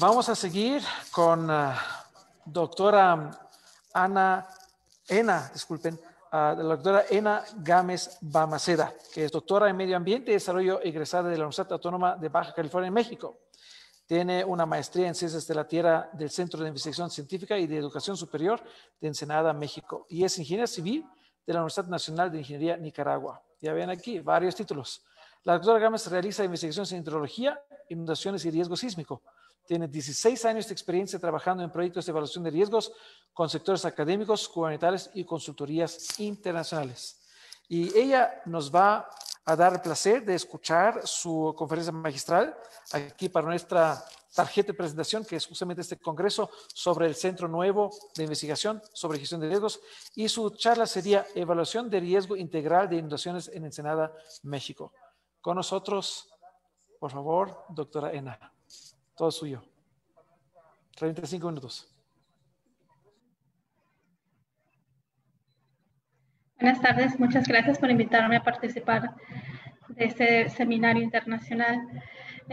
Vamos a seguir con doctora la doctora Ena Gámez Balmaceda, que es doctora en Medio Ambiente y Desarrollo egresada de la Universidad Autónoma de Baja California en México. Tiene una maestría en Ciencias de la Tierra del Centro de Investigación Científica y de Educación Superior de Ensenada, México. Y es ingeniera civil de la Universidad Nacional de Ingeniería, Nicaragua. Ya ven aquí varios títulos. La doctora Gámez realiza investigaciones en hidrología, inundaciones y riesgo sísmico. Tiene 16 años de experiencia trabajando en proyectos de evaluación de riesgos con sectores académicos, gubernamentales y consultorías internacionales. Y ella nos va a dar el placer de escuchar su conferencia magistral aquí para nuestra tarjeta de presentación, que es justamente este congreso sobre el Centro Nuevo de Investigación sobre Gestión de Riesgos, y su charla sería Evaluación de Riesgo Integral de Inundaciones en Ensenada, México. Con nosotros, por favor, doctora Ena. Todo suyo. 35 minutos. Buenas tardes, muchas gracias por invitarme a participar de este seminario internacional.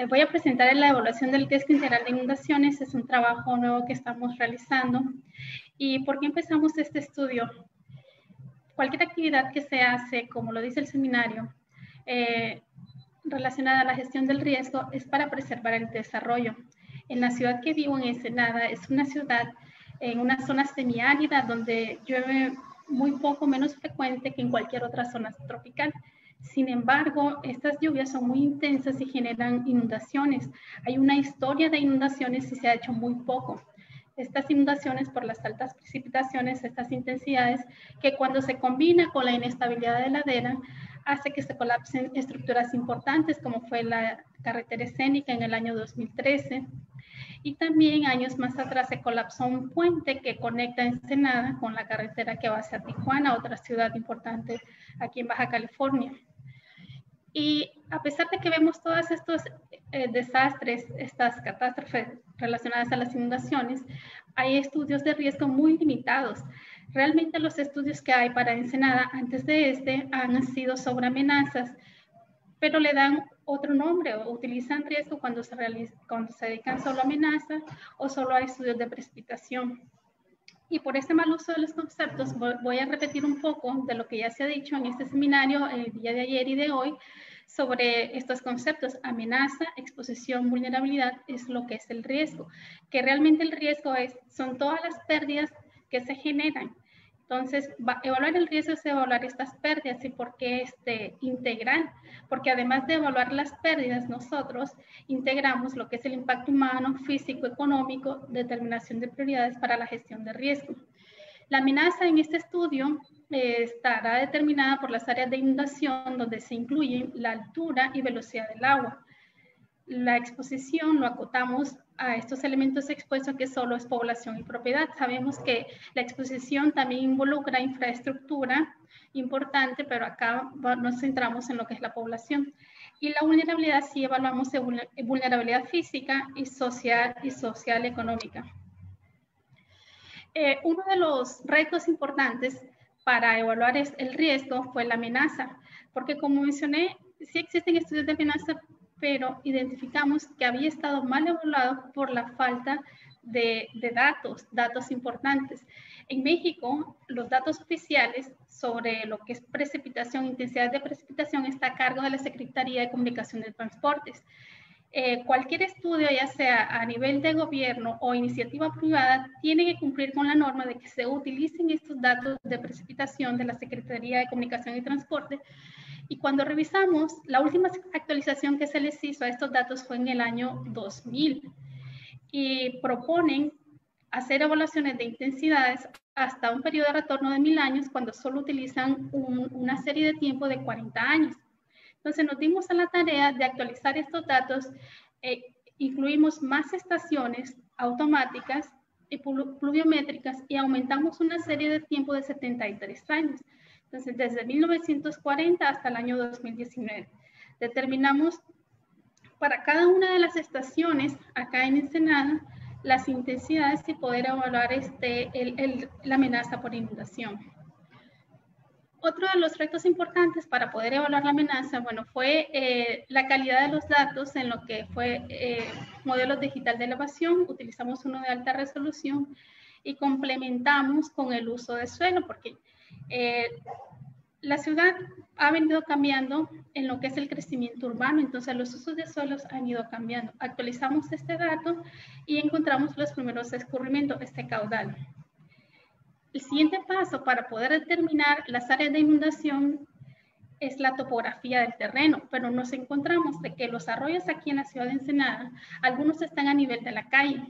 Voy a presentar la evaluación del riesgo integral de inundaciones. Es un trabajo nuevo que estamos realizando. ¿Y por qué empezamos este estudio? Cualquier actividad que se hace, como lo dice el seminario, relacionada a la gestión del riesgo, es para preservar el desarrollo. En la ciudad que vivo, en Ensenada, es una ciudad en una zona semiárida donde llueve muy poco, menos frecuente que en cualquier otra zona tropical. Sin embargo, estas lluvias son muy intensas y generan inundaciones. Hay una historia de inundaciones y se ha hecho muy poco. Estas inundaciones por las altas precipitaciones, estas intensidades, que cuando se combina con la inestabilidad de ladera, hace que se colapsen estructuras importantes, como fue la carretera escénica en el año 2013. Y también años más atrás se colapsó un puente que conecta Ensenada con la carretera que va hacia Tijuana, otra ciudad importante aquí en Baja California. Y a pesar de que vemos todos estos desastres, estas catástrofes relacionadas a las inundaciones, hay estudios de riesgo muy limitados. Realmente los estudios que hay para Ensenada antes de este han sido sobre amenazas, pero le dan otro nombre o utilizan riesgo cuando se dedican solo a amenazas o solo a estudios de precipitación. Y por este mal uso de los conceptos voy a repetir un poco de lo que ya se ha dicho en este seminario el día de ayer y de hoy sobre estos conceptos. Amenaza, exposición, vulnerabilidad es lo que es el riesgo, que realmente el riesgo son todas las pérdidas que se generan. Entonces, evaluar el riesgo es evaluar estas pérdidas. ¿Y por qué integral? Porque además de evaluar las pérdidas, nosotros integramos lo que es el impacto humano, físico, económico, determinación de prioridades para la gestión de riesgo. La amenaza en este estudio estará determinada por las áreas de inundación, donde se incluyen la altura y velocidad del agua. La exposición lo acotamos a estos elementos expuestos que solo es población y propiedad. Sabemos que la exposición también involucra infraestructura importante, pero acá nos centramos en lo que es la población. Y la vulnerabilidad sí evaluamos vulnerabilidad física y social económica. Uno de los retos importantes para evaluar el riesgo fue la amenaza, porque como mencioné, sí existen estudios de amenaza, pero identificamos que había estado mal evaluado por la falta de datos importantes. En México, los datos oficiales sobre lo que es precipitación, intensidad de precipitación, está a cargo de la Secretaría de Comunicación de Transportes. Cualquier estudio, ya sea a nivel de gobierno o iniciativa privada, tiene que cumplir con la norma de que se utilicen estos datos de precipitación de la Secretaría de Comunicación y Transporte. Y cuando revisamos, la última actualización que se les hizo a estos datos fue en el año 2000 y proponen hacer evaluaciones de intensidades hasta un periodo de retorno de 1000 años cuando solo utilizan una serie de tiempo de 40 años. Entonces nos dimos a la tarea de actualizar estos datos, incluimos más estaciones automáticas y pluviométricas y aumentamos una serie de tiempo de 73 años. Entonces, desde 1940 hasta el año 2019. Determinamos para cada una de las estaciones acá en Ensenada las intensidades y poder evaluar la amenaza por inundación. Otro de los retos importantes para poder evaluar la amenaza, bueno, fue la calidad de los datos en lo que fue modelos digital de elevación. Utilizamos uno de alta resolución y complementamos con el uso de suelo, porque la ciudad ha venido cambiando en lo que es el crecimiento urbano, entonces los usos de suelos han ido cambiando. Actualizamos este dato y encontramos los primeros escurrimientos, este caudal. El siguiente paso para poder determinar las áreas de inundación es la topografía del terreno, pero nos encontramos de que los arroyos aquí en la ciudad de Ensenada, algunos están a nivel de la calle.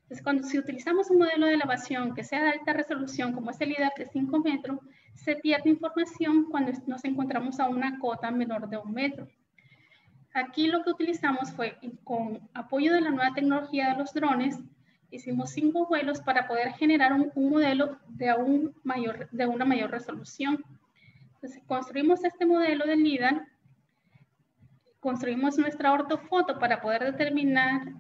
Entonces, si utilizamos un modelo de elevación que sea de alta resolución, como es el IDAR de 5 metros, se pierde información cuando nos encontramos a una cota menor de 1 metro. Aquí lo que utilizamos fue, con apoyo de la nueva tecnología de los drones, hicimos 5 vuelos para poder generar un modelo de una mayor resolución. Entonces, construimos este modelo del LIDAR, construimos nuestra ortofoto para poder determinar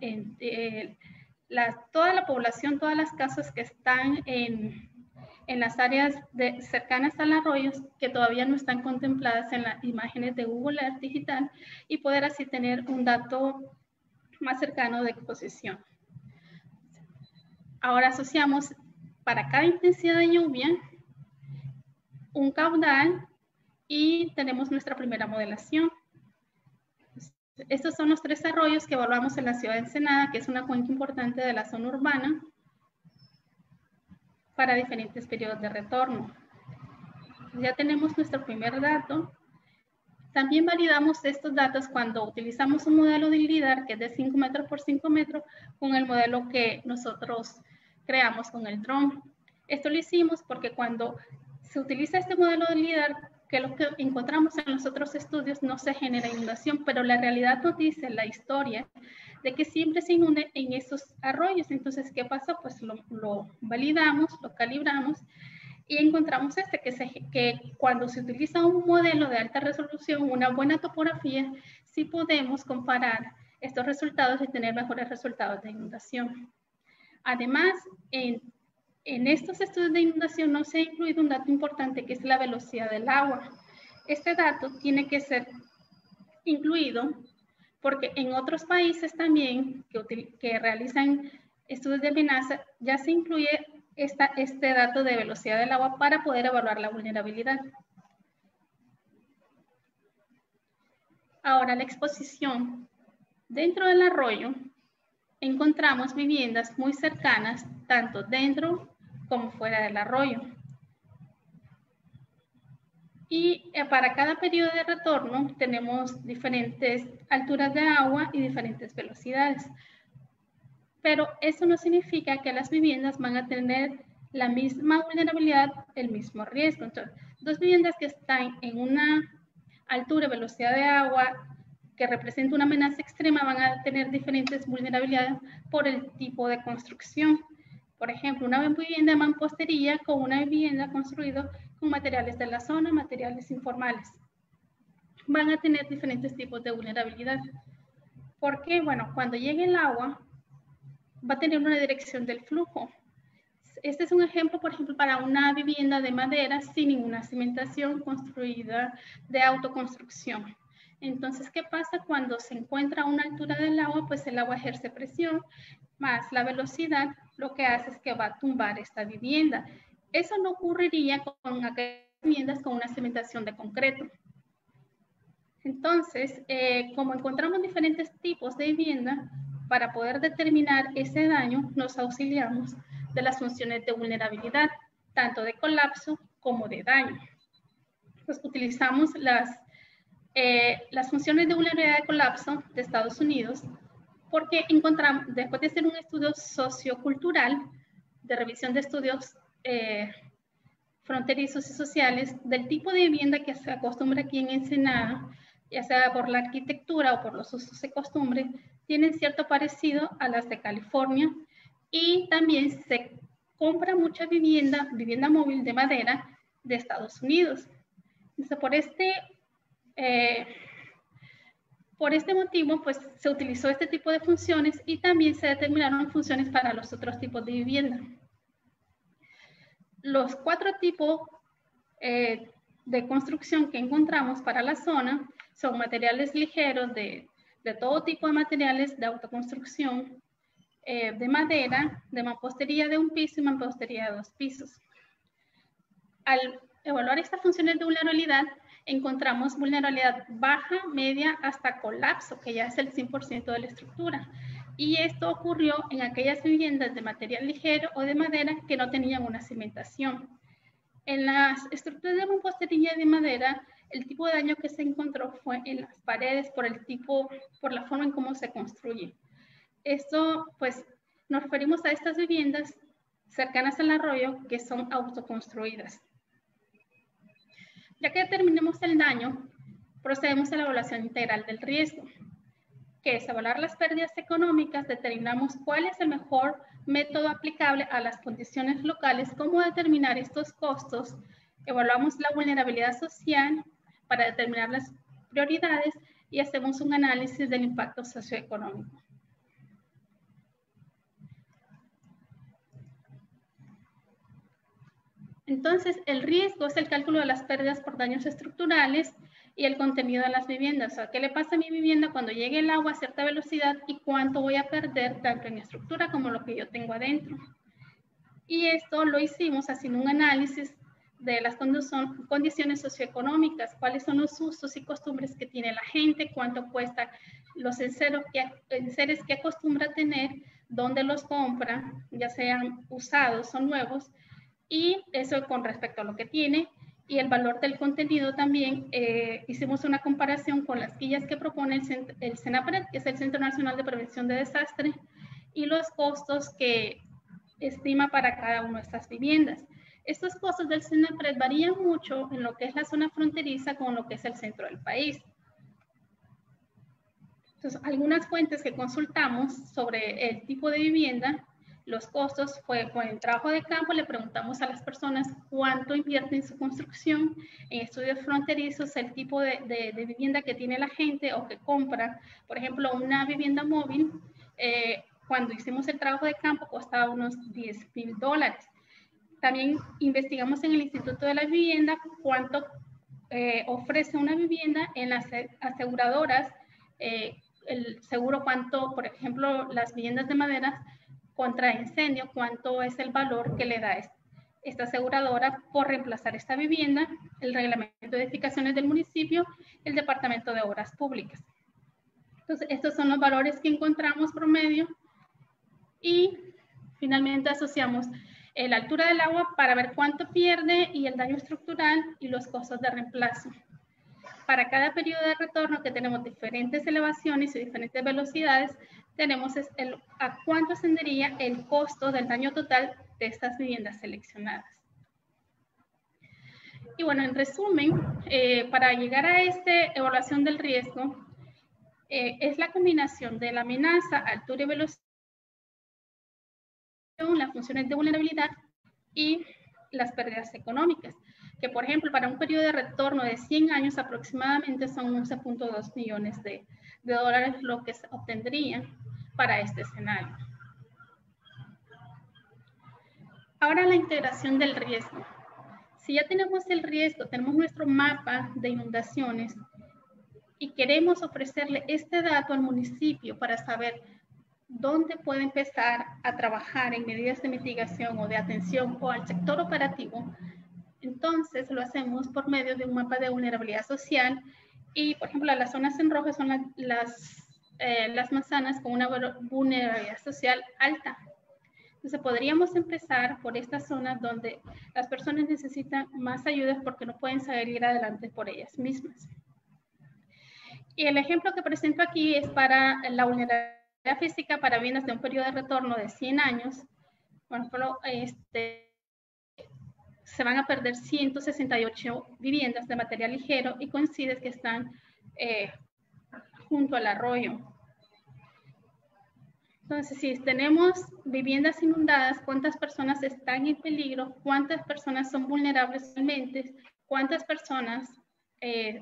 toda la población, todas las casas que están en las áreas cercanas al arroyo, que todavía no están contempladas en las imágenes de Google Earth digital, y poder así tener un dato más cercano de exposición. Ahora asociamos para cada intensidad de lluvia un caudal y tenemos nuestra primera modelación. Estos son los 3 arroyos que evaluamos en la ciudad de Ensenada, que es una cuenca importante de la zona urbana, para diferentes periodos de retorno. Ya tenemos nuestro primer dato. También validamos estos datos cuando utilizamos un modelo de LIDAR que es de 5 metros por 5 metros con el modelo que nosotros creamos con el dron. Esto lo hicimos porque cuando se utiliza este modelo de LIDAR, que lo que encontramos en los otros estudios, no se genera inundación, pero la realidad nos dice la historia de que siempre se inunde en esos arroyos. Entonces, ¿qué pasó? Pues lo validamos, lo calibramos y encontramos que cuando se utiliza un modelo de alta resolución, una buena topografía, sí podemos comparar estos resultados y tener mejores resultados de inundación. Además, en estos estudios de inundación no se ha incluido un dato importante, que es la velocidad del agua. Este dato tiene que ser incluido porque en otros países también que realizan estudios de amenaza, ya se incluye este dato de velocidad del agua para poder evaluar la vulnerabilidad. Ahora, la exposición. Dentro del arroyo encontramos viviendas muy cercanas, tanto dentro como fuera del arroyo. Y para cada periodo de retorno tenemos diferentes alturas de agua y diferentes velocidades. Pero eso no significa que las viviendas van a tener la misma vulnerabilidad, el mismo riesgo. Entonces, 2 viviendas que están en una altura y velocidad de agua que representa una amenaza extrema van a tener diferentes vulnerabilidades por el tipo de construcción. Por ejemplo, una vivienda de mampostería con una vivienda construida con materiales de la zona, materiales informales. Van a tener diferentes tipos de vulnerabilidad. ¿Por qué? Bueno, cuando llegue el agua, va a tener una dirección del flujo. Este es un ejemplo, por ejemplo, para una vivienda de madera sin ninguna cimentación construida de autoconstrucción. Entonces, ¿qué pasa cuando se encuentra a una altura del agua? Pues el agua ejerce presión más la velocidad, lo que hace es que va a tumbar esta vivienda. Eso no ocurriría con aquellas viviendas con una cimentación de concreto. Entonces, como encontramos diferentes tipos de vivienda, para poder determinar ese daño, nos auxiliamos de las funciones de vulnerabilidad, tanto de colapso como de daño. Pues utilizamos las funciones de vulnerabilidad de colapso de Estados Unidos, porque encontramos, después de hacer un estudio sociocultural, de revisión de estudios fronterizos y sociales, del tipo de vivienda que se acostumbra aquí en Ensenada, ya sea por la arquitectura o por los usos y costumbres, tienen cierto parecido a las de California, y también se compra mucha vivienda móvil de madera de Estados Unidos. Entonces, por este motivo, pues se utilizó este tipo de funciones y también se determinaron funciones para los otros tipos de vivienda. Los 4 tipos de de construcción que encontramos para la zona son materiales ligeros de todo tipo de materiales de autoconstrucción, de madera, de mampostería de un piso y mampostería de 2 pisos. Al evaluar estas funciones de vulnerabilidad, encontramos vulnerabilidad baja, media, hasta colapso, que ya es el 100% de la estructura. Y esto ocurrió en aquellas viviendas de material ligero o de madera que no tenían una cimentación. En las estructuras de mampostería de madera, el tipo de daño que se encontró fue en las paredes por la forma en cómo se construye. Esto, pues, nos referimos a estas viviendas cercanas al arroyo que son autoconstruidas. Ya que determinemos el daño, procedemos a la evaluación integral del riesgo, que es evaluar las pérdidas económicas, determinamos cuál es el mejor método aplicable a las condiciones locales, cómo determinar estos costos, evaluamos la vulnerabilidad social para determinar las prioridades y hacemos un análisis del impacto socioeconómico. Entonces, el riesgo es el cálculo de las pérdidas por daños estructurales y el contenido de las viviendas. O sea, ¿qué le pasa a mi vivienda cuando llegue el agua a cierta velocidad y cuánto voy a perder tanto en estructura como lo que yo tengo adentro? Y esto lo hicimos haciendo un análisis de las condiciones socioeconómicas, cuáles son los usos y costumbres que tiene la gente, cuánto cuesta los enseres que acostumbra tener, dónde los compra, ya sean usados o nuevos, y eso con respecto a lo que tiene, y el valor del contenido también. Hicimos una comparación con las guías que propone el CENAPRED, que es el Centro Nacional de Prevención de Desastre, y los costos que estima para cada una de estas viviendas. Estos costos del CENAPRED varían mucho en lo que es la zona fronteriza con lo que es el centro del país. Entonces, algunas fuentes que consultamos sobre el tipo de vivienda, los costos fue con el trabajo de campo, le preguntamos a las personas cuánto invierten en su construcción, en estudios fronterizos, el tipo de vivienda que tiene la gente o que compra. Por ejemplo, una vivienda móvil, cuando hicimos el trabajo de campo, costaba unos $10,000. También investigamos en el Instituto de la Vivienda cuánto ofrece una vivienda en las aseguradoras, el seguro cuánto, por ejemplo, las viviendas de madera contra incendio, cuánto es el valor que le da esta aseguradora por reemplazar esta vivienda, el reglamento de edificaciones del municipio, el Departamento de Obras Públicas. Entonces, estos son los valores que encontramos promedio y finalmente asociamos la altura del agua para ver cuánto pierde y el daño estructural y los costos de reemplazo. Para cada periodo de retorno, que tenemos diferentes elevaciones y diferentes velocidades, tenemos a cuánto ascendería el costo del daño total de estas viviendas seleccionadas. Y bueno, en resumen, para llegar a esta evaluación del riesgo, es la combinación de la amenaza, altura y velocidad, las funciones de vulnerabilidad y las pérdidas económicas, que por ejemplo para un periodo de retorno de 100 años aproximadamente son 11.2 millones de dólares lo que se obtendría para este escenario. Ahora la integración del riesgo. Si ya tenemos el riesgo, tenemos nuestro mapa de inundaciones y queremos ofrecerle este dato al municipio para saber dónde puede empezar a trabajar en medidas de mitigación o de atención o al sector operativo, entonces lo hacemos por medio de un mapa de vulnerabilidad social y, por ejemplo, las zonas en rojo son las manzanas con una vulnerabilidad social alta. Entonces podríamos empezar por estas zonas donde las personas necesitan más ayuda porque no pueden salir adelante por ellas mismas. Y el ejemplo que presento aquí es para la vulnerabilidad física para viviendas de un periodo de retorno de 100 años. Por ejemplo, se van a perder 168 viviendas de material ligero y coincide que están junto al arroyo. Entonces, si tenemos viviendas inundadas, ¿cuántas personas están en peligro? ¿Cuántas personas son vulnerables realmente? ¿Cuántas personas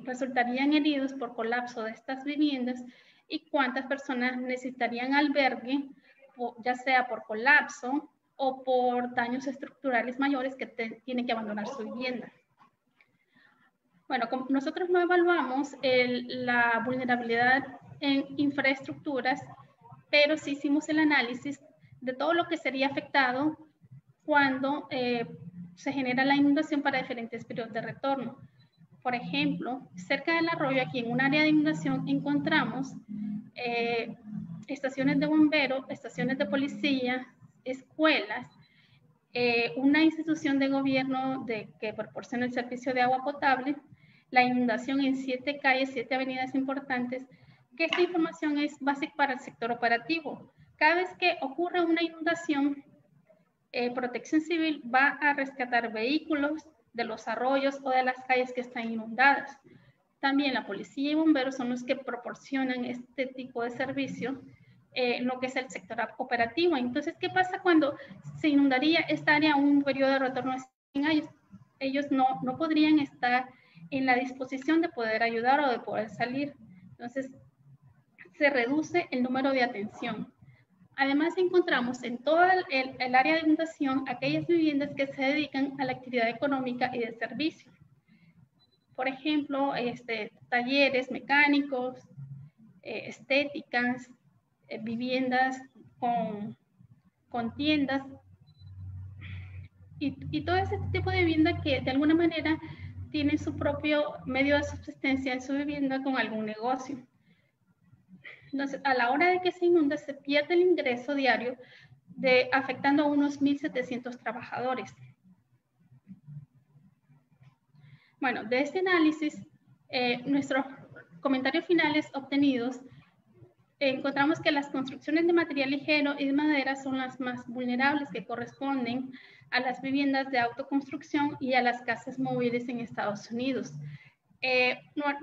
resultarían heridos por colapso de estas viviendas? ¿Y cuántas personas necesitarían albergue, ya sea por colapso o por daños estructurales mayores que tienen que abandonar su vivienda? Bueno, nosotros no evaluamos la vulnerabilidad en infraestructuras, pero sí hicimos el análisis de todo lo que sería afectado cuando se genera la inundación para diferentes periodos de retorno. Por ejemplo, cerca del arroyo, aquí en un área de inundación, encontramos estaciones de bomberos, estaciones de policía, escuelas, una institución de gobierno que proporciona el servicio de agua potable, la inundación en 7 calles, 7 avenidas importantes, que esta información es básica para el sector operativo. Cada vez que ocurre una inundación, Protección Civil va a rescatar vehículos de los arroyos o de las calles que están inundadas. También la policía y bomberos son los que proporcionan este tipo de servicio, lo que es el sector operativo. Entonces, ¿qué pasa cuando se inundaría esta área en un periodo de retorno de 100 años? Ellos no podrían estar en la disposición de poder ayudar o de poder salir. Entonces, se reduce el número de atención. Además, encontramos en toda el área de inundación aquellas viviendas que se dedican a la actividad económica y de servicio. Por ejemplo, talleres mecánicos, estéticas, viviendas con tiendas y todo ese tipo de vivienda que de alguna manera tienen su propio medio de subsistencia en su vivienda con algún negocio. Entonces, a la hora de que se inunda, se pierde el ingreso diario afectando a unos 1.700 trabajadores. Bueno, de este análisis, nuestros comentarios finales obtenidos, encontramos que las construcciones de material ligero y de madera son las más vulnerables, que corresponden a las viviendas de autoconstrucción y a las casas móviles en Estados Unidos.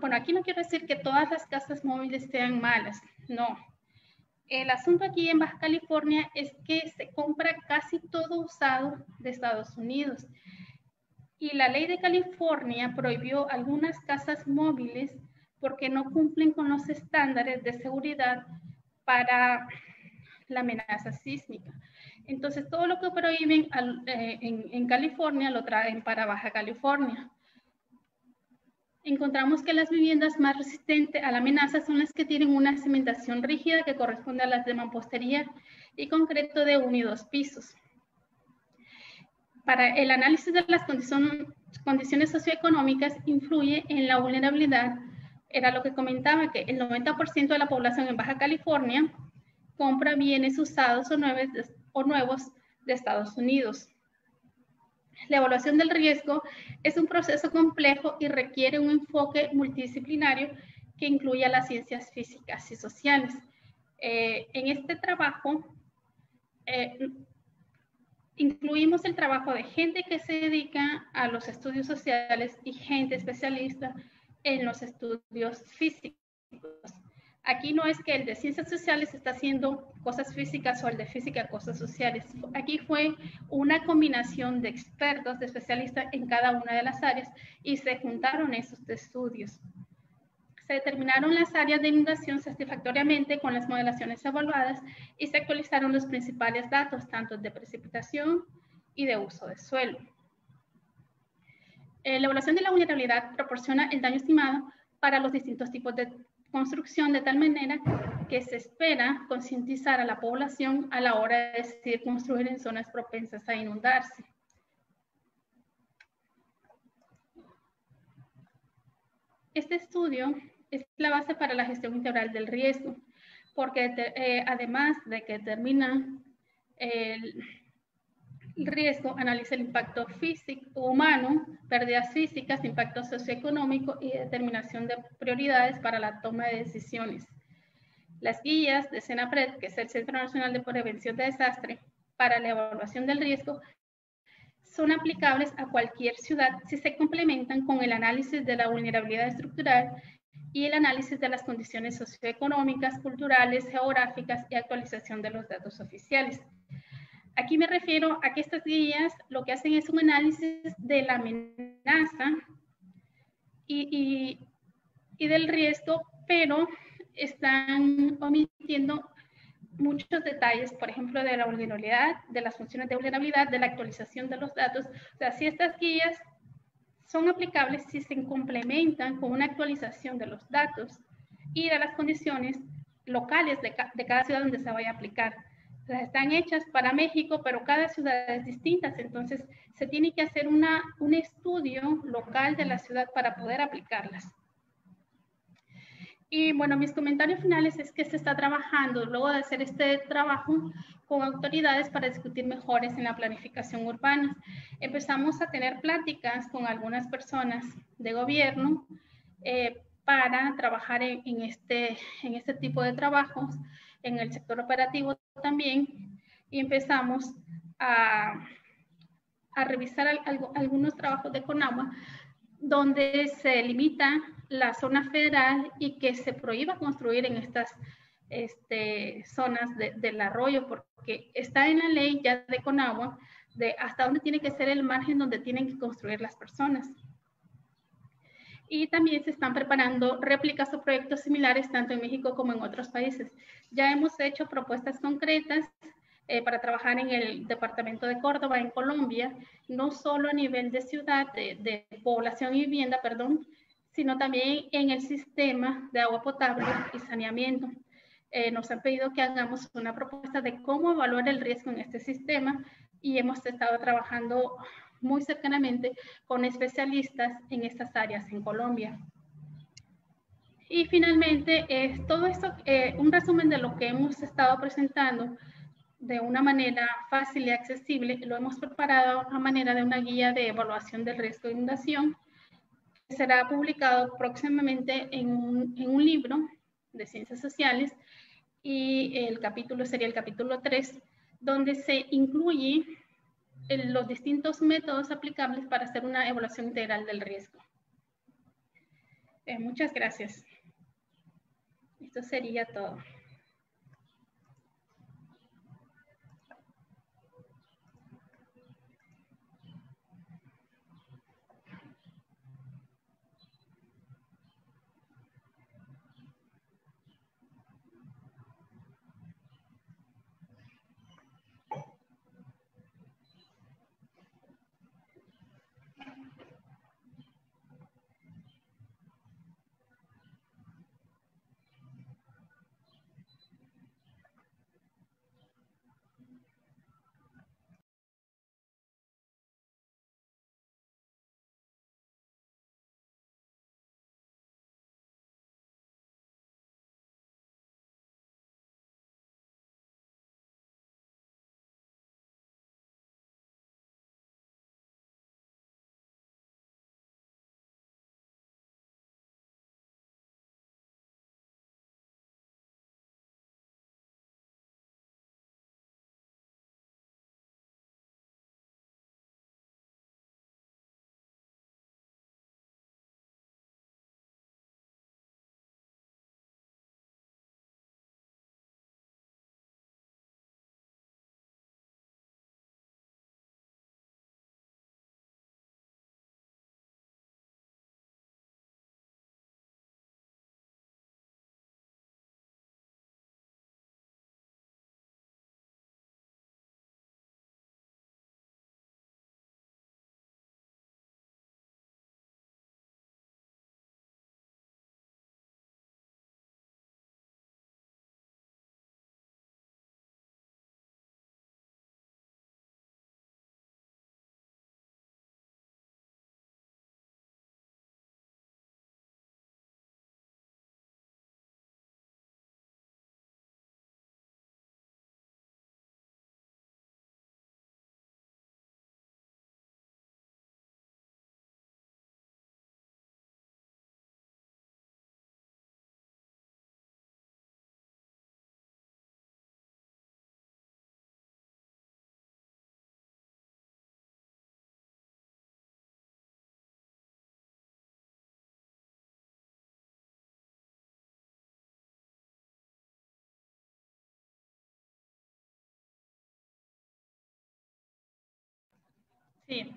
Bueno, aquí no quiero decir que todas las casas móviles sean malas, no. El asunto aquí en Baja California es que se compra casi todo usado de Estados Unidos. Y la ley de California prohibió algunas casas móviles porque no cumplen con los estándares de seguridad para la amenaza sísmica. Entonces, todo lo que prohíben en California lo traen para Baja California. Encontramos que las viviendas más resistentes a la amenaza son las que tienen una cimentación rígida que corresponde a las de mampostería y concreto de 1 y 2 pisos. Para el análisis de las condiciones socioeconómicas influye en la vulnerabilidad. Era lo que comentaba, que el 90% de la población en Baja California compra bienes usados o nuevos de Estados Unidos. La evaluación del riesgo es un proceso complejo y requiere un enfoque multidisciplinario que incluya las ciencias físicas y sociales. En este trabajo, incluimos el trabajo de gente que se dedica a los estudios sociales y gente especialista en los estudios físicos. Aquí no es que el de ciencias sociales está haciendo cosas físicas o el de física cosas sociales. Aquí fue una combinación de expertos, de especialistas en cada una de las áreas y se juntaron esos estudios. Se determinaron las áreas de inundación satisfactoriamente con las modelaciones evaluadas y se actualizaron los principales datos, tanto de precipitación y de uso de suelo. La evaluación de la vulnerabilidad proporciona el daño estimado para los distintos tipos de construcción de tal manera que se espera concientizar a la población a la hora de decidir construir en zonas propensas a inundarse. Este estudio es la base para la gestión integral del riesgo, porque además de que determina el riesgo, analiza el impacto físico humano, pérdidas físicas, impacto socioeconómico y determinación de prioridades para la toma de decisiones. Las guías de CENAPRED, que es el Centro Nacional de Prevención de Desastre, para la evaluación del riesgo, son aplicables a cualquier ciudad si se complementan con el análisis de la vulnerabilidad estructural y el análisis de las condiciones socioeconómicas, culturales, geográficas y actualización de los datos oficiales. Aquí me refiero a que estas guías lo que hacen es un análisis de la amenaza y del riesgo, pero están omitiendo muchos detalles, por ejemplo, de la vulnerabilidad, de las funciones de vulnerabilidad, de la actualización de los datos. O sea, si estas guías son aplicables si se complementan con una actualización de los datos y de las condiciones locales de cada ciudad donde se vaya a aplicar. Las están hechas para México, pero cada ciudad es distinta, entonces se tiene que hacer un estudio local de la ciudad para poder aplicarlas. Y bueno, mis comentarios finales es que se está trabajando, luego de hacer este trabajo, con autoridades para discutir mejores en la planificación urbana. Empezamos a tener pláticas con algunas personas de gobierno para trabajar en este tipo de trabajos, en el sector operativo también, y empezamos a revisar algunos trabajos de CONAGUA donde se limita la zona federal y que se prohíba construir en estas zonas del arroyo, porque está en la ley ya de CONAGUA de hasta dónde tiene que ser el margen donde tienen que construir las personas. Y también se están preparando réplicas o proyectos similares tanto en México como en otros países. Ya hemos hecho propuestas concretas para trabajar en el departamento de Córdoba, en Colombia, no solo a nivel de ciudad, de población y vivienda, perdón, sino también en el sistema de agua potable y saneamiento. Nos han pedido que hagamos una propuesta de cómo evaluar el riesgo en este sistema y hemos estado trabajando muy cercanamente con especialistas en estas áreas en Colombia. Y finalmente, todo esto, un resumen de lo que hemos estado presentando de una manera fácil y accesible, lo hemos preparado a manera de una guía de evaluación del riesgo de inundación, que será publicado próximamente en un libro de ciencias sociales, y el capítulo sería el capítulo 3, donde se incluye los distintos métodos aplicables para hacer una evaluación integral del riesgo. Muchas gracias. Esto sería todo. Sí.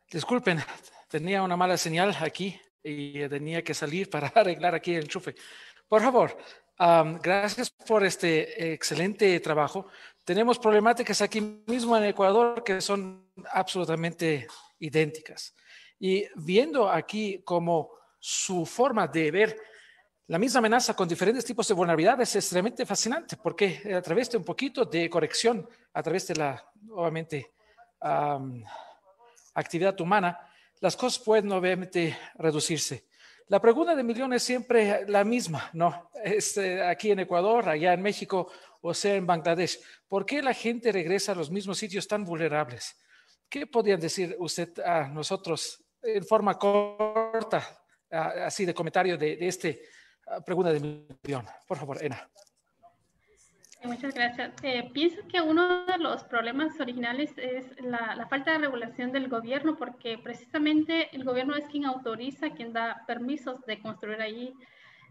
Disculpen, tenía una mala señal aquí y tenía que salir para arreglar aquí el enchufe. Por favor, gracias por este excelente trabajo. Tenemos problemáticas aquí mismo en Ecuador que son absolutamente idénticas. Y viendo aquí como su forma de ver la misma amenaza con diferentes tipos de vulnerabilidades es extremadamente fascinante, porque a través de un poquito de corrección, a través de la, obviamente, actividad humana, las cosas pueden obviamente reducirse. La pregunta de millón es siempre la misma, ¿no? Aquí en Ecuador, allá en México, o sea, en Bangladesh. ¿Por qué la gente regresa a los mismos sitios tan vulnerables? ¿Qué podrían decir usted a nosotros en forma corta, así de comentario de este pregunta de millón? Por favor, Ena. Muchas gracias. Pienso que uno de los problemas originales es la falta de regulación del gobierno, porque precisamente el gobierno es quien autoriza, quien da permisos de construir allí.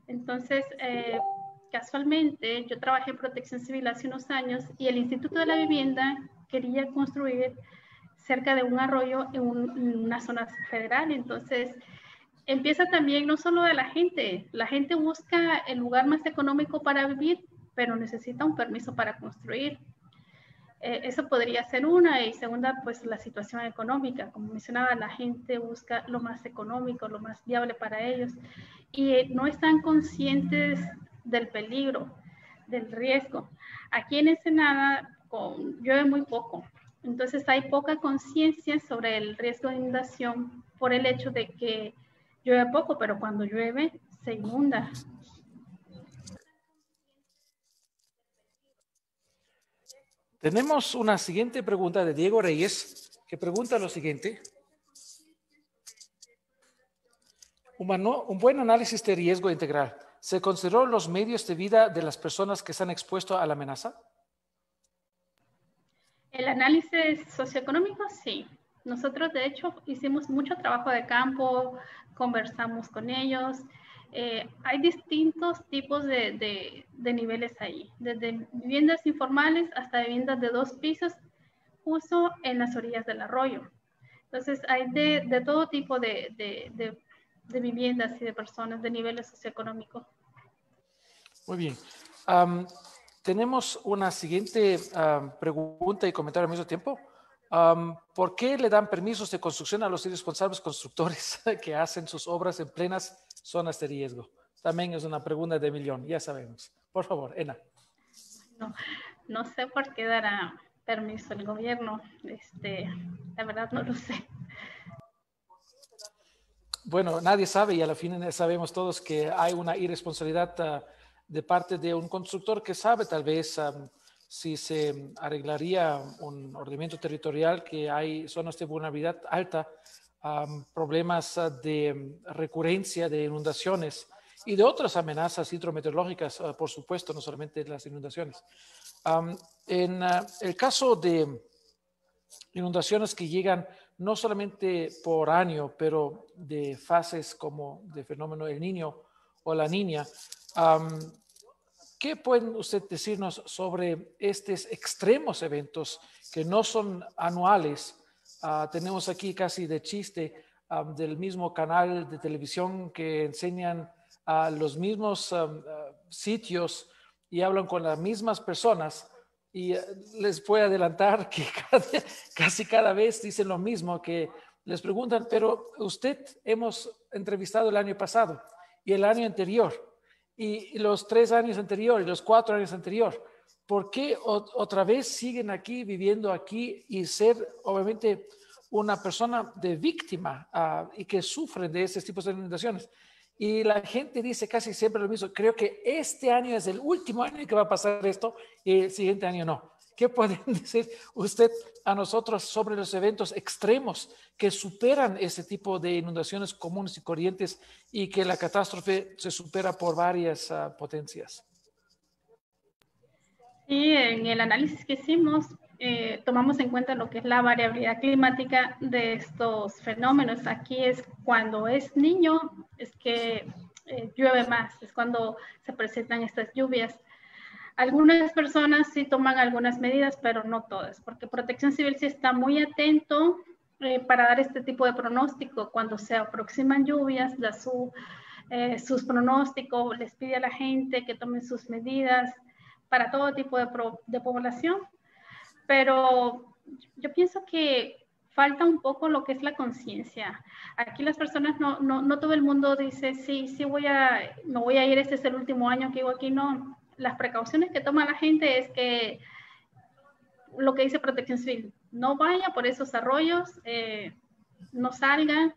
Entonces, casualmente, yo trabajé en Protección Civil hace unos años y el Instituto de la Vivienda quería construir cerca de un arroyo en una zona federal. Entonces, empieza también no solo de la gente busca el lugar más económico para vivir, pero necesita un permiso para construir. Eso podría ser una. Y segunda, pues la situación económica. Como mencionaba, la gente busca lo más económico, lo más viable para ellos. Y no están conscientes del peligro, del riesgo. Aquí en Ensenada llueve muy poco. Entonces hay poca conciencia sobre el riesgo de inundación por el hecho de que llueve poco, pero cuando llueve se inunda. Tenemos una siguiente pregunta de Diego Reyes, que pregunta lo siguiente. Un buen análisis de riesgo integral. ¿Se consideró los medios de vida de las personas que se han expuesto a la amenaza? El análisis socioeconómico, sí. Nosotros, de hecho, hicimos mucho trabajo de campo, conversamos con ellos. Hay distintos tipos de niveles ahí, desde viviendas informales hasta viviendas de 2 pisos, justo en las orillas del arroyo. Entonces, hay de todo tipo de viviendas y de personas de niveles socioeconómicos. Muy bien. Tenemos una siguiente pregunta y comentario al mismo tiempo. ¿Por qué le dan permisos de construcción a los irresponsables constructores que hacen sus obras en plenas zonas de riesgo? También es una pregunta de millón, ya sabemos. Por favor, Ena. No sé por qué dará permiso el gobierno. La verdad no lo sé. Bueno, nadie sabe y a la fin sabemos todos que hay una irresponsabilidad de parte de un constructor que sabe tal vez si se arreglaría un ordenamiento territorial, que hay zonas de vulnerabilidad alta, problemas de recurrencia de inundaciones y de otras amenazas hidrometeorológicas, por supuesto, no solamente las inundaciones. En el caso de inundaciones que llegan no solamente por año, pero de fases como de fenómeno El Niño o La Niña, ¿qué pueden usted decirnos sobre estos extremos eventos que no son anuales? Tenemos aquí casi de chiste del mismo canal de televisión que enseñan a los mismos sitios y hablan con las mismas personas. Y les puedo adelantar que casi cada vez dicen lo mismo, que les preguntan, pero usted hemos entrevistado el año pasado y el año anterior y los 3 años anteriores y los 4 años anteriores. ¿Por qué otra vez siguen aquí, viviendo aquí y ser obviamente una persona de víctima y que sufren de estos tipos de inundaciones? Y la gente dice casi siempre lo mismo. Creo que este año es el último año en que va a pasar esto y el siguiente año no. ¿Qué pueden decir usted a nosotros sobre los eventos extremos que superan ese tipo de inundaciones comunes y corrientes y que la catástrofe se supera por varias potencias? Sí, en el análisis que hicimos, tomamos en cuenta lo que es la variabilidad climática de estos fenómenos. Aquí es cuando es niño, es que llueve más, es cuando se presentan estas lluvias. Algunas personas sí toman algunas medidas, pero no todas, porque Protección Civil sí está muy atento para dar este tipo de pronóstico. Cuando se aproximan lluvias, da sus pronósticos, les pide a la gente que tomen sus medidas para todo tipo de población. Pero yo pienso que falta un poco lo que es la conciencia. Aquí las personas, no todo el mundo dice, sí, me voy a ir, este es el último año que vivo aquí. No, las precauciones que toma la gente es que lo que dice Protección Civil, no vaya por esos arroyos, no salgan,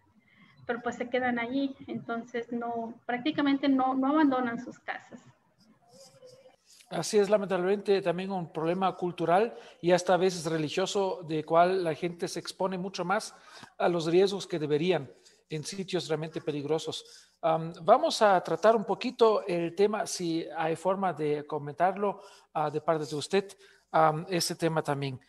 pero pues se quedan allí. Entonces, prácticamente no abandonan sus casas. Así es, lamentablemente, también un problema cultural y hasta a veces religioso, de cual la gente se expone mucho más a los riesgos que deberían en sitios realmente peligrosos. Vamos a tratar un poquito el tema, si hay forma de comentarlo de parte de usted, ese tema también.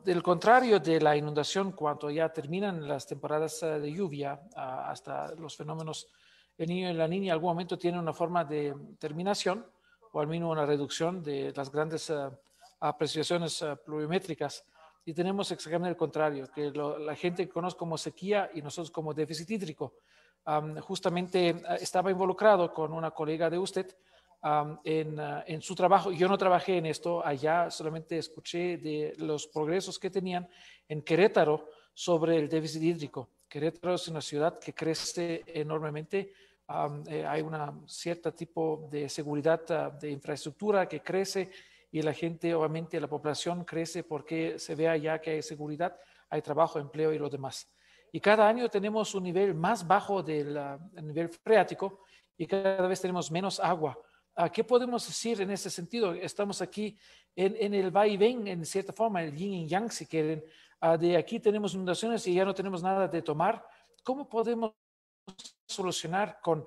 Del contrario de la inundación, cuando ya terminan las temporadas de lluvia, hasta los fenómenos El Niño y la Niña, en algún momento tienen una forma de terminación, o al menos una reducción de las grandes apreciaciones pluviométricas. Y tenemos exactamente el contrario, que la gente conoce como sequía y nosotros como déficit hídrico. Justamente estaba involucrado con una colega de usted en su trabajo. Yo no trabajé en esto allá, solamente escuché de los progresos que tenían en Querétaro sobre el déficit hídrico. Querétaro es una ciudad que crece enormemente. Hay una cierta tipo de seguridad de infraestructura que crece y la gente, obviamente la población crece porque se ve allá que hay seguridad, hay trabajo, empleo y lo demás. Y cada año tenemos un nivel más bajo del nivel freático y cada vez tenemos menos agua. ¿Qué podemos decir en ese sentido? Estamos aquí en el va y ven, en cierta forma, el yin y yang, si quieren. De aquí tenemos inundaciones y ya no tenemos nada de tomar. ¿Cómo podemos solucionar con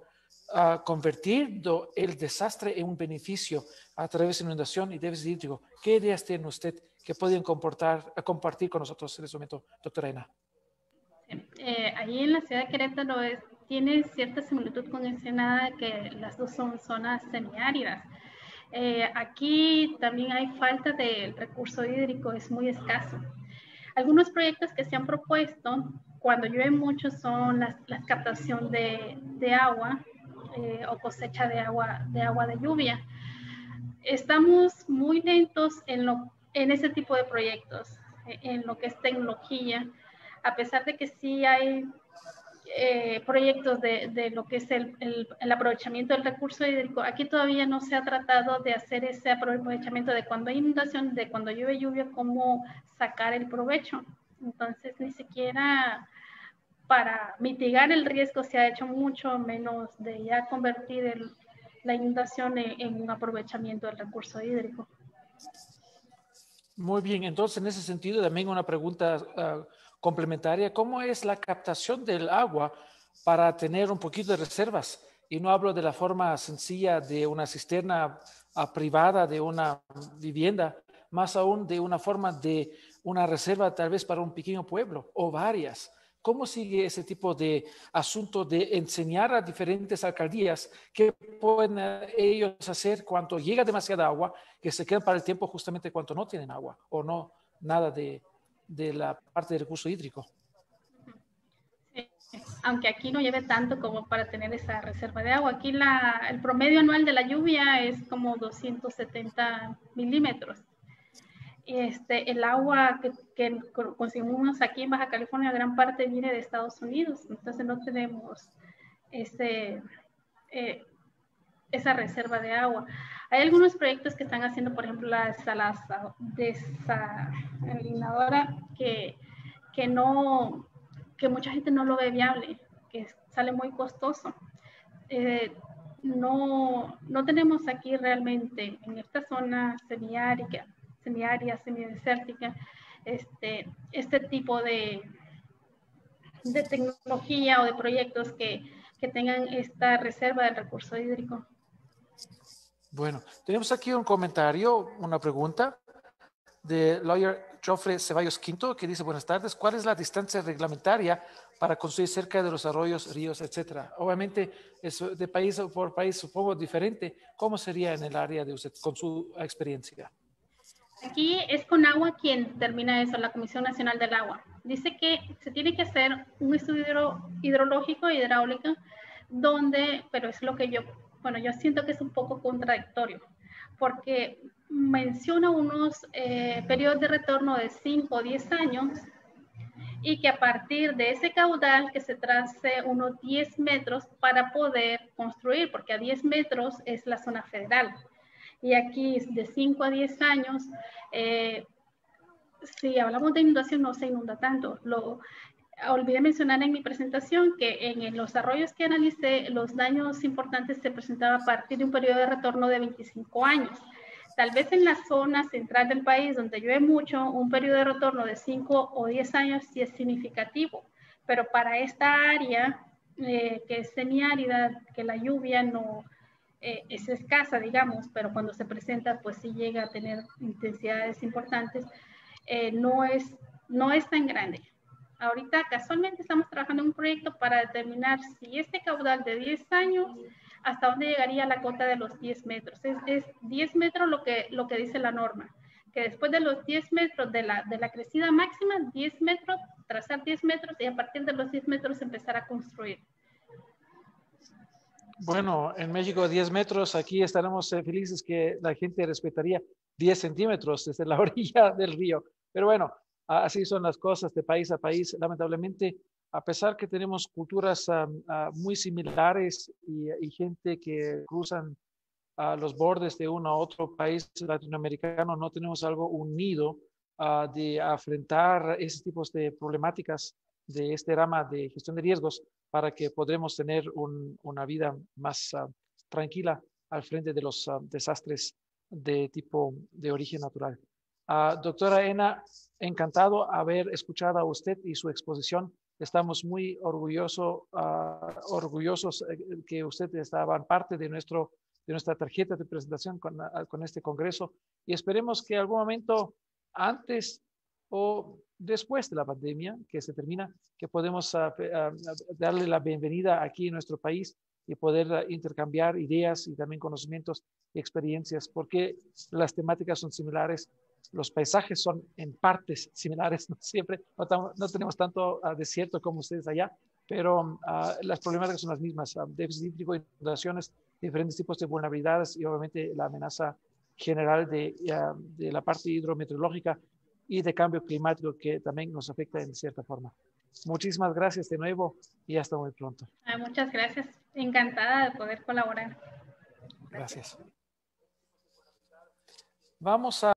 convertir el desastre en un beneficio a través de inundación y déficit hídrico? ¿Qué ideas tiene usted que pueden compartir con nosotros en este momento, doctora Ena? Allí en la ciudad de Querétaro tiene cierta similitud con Ensenada, que las dos son zonas semiáridas. Aquí también hay falta de recurso hídrico, es muy escaso. Algunos proyectos que se han propuesto cuando llueve mucho son la captación de agua o cosecha de agua de lluvia. Estamos muy lentos en ese tipo de proyectos, en lo que es tecnología, a pesar de que sí hay proyectos de lo que es el aprovechamiento del recurso hídrico. Aquí todavía no se ha tratado de hacer ese aprovechamiento de cuando hay inundación, de cuando llueve lluvia, cómo sacar el provecho. Entonces, ni siquiera para mitigar el riesgo se ha hecho mucho menos de ya convertir la inundación en un aprovechamiento del recurso hídrico. Muy bien, entonces en ese sentido también una pregunta complementaria. ¿Cómo es la captación del agua para tener un poquito de reservas? Y no hablo de la forma sencilla de una cisterna privada de una vivienda, más aún de una forma de una reserva tal vez para un pequeño pueblo o varias. ¿Cómo sigue ese tipo de asunto de enseñar a diferentes alcaldías qué pueden ellos hacer cuando llega demasiada agua, que se quedan para el tiempo justamente cuando no tienen agua o no nada de la parte del recurso hídrico? Aunque aquí no lleve tanto como para tener esa reserva de agua. Aquí el promedio anual de la lluvia es como 270 milímetros. El agua que consumimos aquí en Baja California, gran parte viene de Estados Unidos, entonces no tenemos esa reserva de agua. Hay algunos proyectos que están haciendo, por ejemplo, la desalinadora que mucha gente no lo ve viable, que sale muy costoso. No tenemos aquí realmente en esta zona semiárida, semidesértica, este tipo de tecnología o de proyectos que tengan esta reserva del recurso hídrico. Bueno, tenemos aquí un comentario, una pregunta de lawyer Joffre Ceballos Quinto, que dice: buenas tardes, ¿cuál es la distancia reglamentaria para construir cerca de los arroyos, ríos, etcétera? Obviamente es de país por país, supongo, diferente. ¿Cómo sería en el área de usted, con su experiencia? Aquí es CONAGUA quien determina eso, la Comisión Nacional del Agua. Dice que se tiene que hacer un estudio hidrológico, hidráulico, pero es lo que yo siento que es un poco contradictorio, porque menciona unos periodos de retorno de 5 o 10 años y que a partir de ese caudal que se trace unos 10 metros para poder construir, porque a 10 metros es la zona federal. Y aquí de 5 a 10 años, si hablamos de inundación no se inunda tanto. Olvidé mencionar en mi presentación que en los arroyos que analicé, los daños importantes se presentaban a partir de un periodo de retorno de 25 años. Tal vez en la zona central del país, donde llueve mucho, un periodo de retorno de 5 o 10 años sí es significativo, pero para esta área, que es semiárida, que la lluvia no es escasa, digamos, pero cuando se presenta, pues sí llega a tener intensidades importantes, no es tan grande. Ahorita casualmente estamos trabajando en un proyecto para determinar si este caudal de 10 años, hasta dónde llegaría la cota de los 10 metros. Es 10 metros lo que dice la norma, que después de los 10 metros de la crecida máxima, 10 metros, trazar 10 metros y a partir de los 10 metros empezar a construir. Bueno, en México 10 metros, aquí estaremos felices que la gente respetaría 10 centímetros desde la orilla del río. Pero bueno, así son las cosas de país a país. Lamentablemente, a pesar que tenemos culturas muy similares y gente que cruzan los bordes de uno a otro país latinoamericano, no tenemos algo unido de afrontar esos tipos de problemáticas de este rama de gestión de riesgos para que podremos tener una vida más tranquila al frente de los desastres de tipo de origen natural. Doctora Ena, encantado haber escuchado a usted y su exposición. Estamos muy orgullosos que usted estaba parte de nuestra tarjeta de presentación con este congreso y esperemos que en algún momento antes o después de la pandemia que se termina, que podemos darle la bienvenida aquí en nuestro país y poder intercambiar ideas y también conocimientos y experiencias, porque las temáticas son similares, los paisajes son en partes similares, no siempre, no tenemos tanto desierto como ustedes allá, pero las problemáticas son las mismas, déficit hídrico, inundaciones, diferentes tipos de vulnerabilidades y obviamente la amenaza general de la parte hidrometeorológica y de cambio climático que también nos afecta en cierta forma. Muchísimas gracias de nuevo y hasta muy pronto. Muchas gracias. Encantada de poder colaborar. Gracias. Vamos a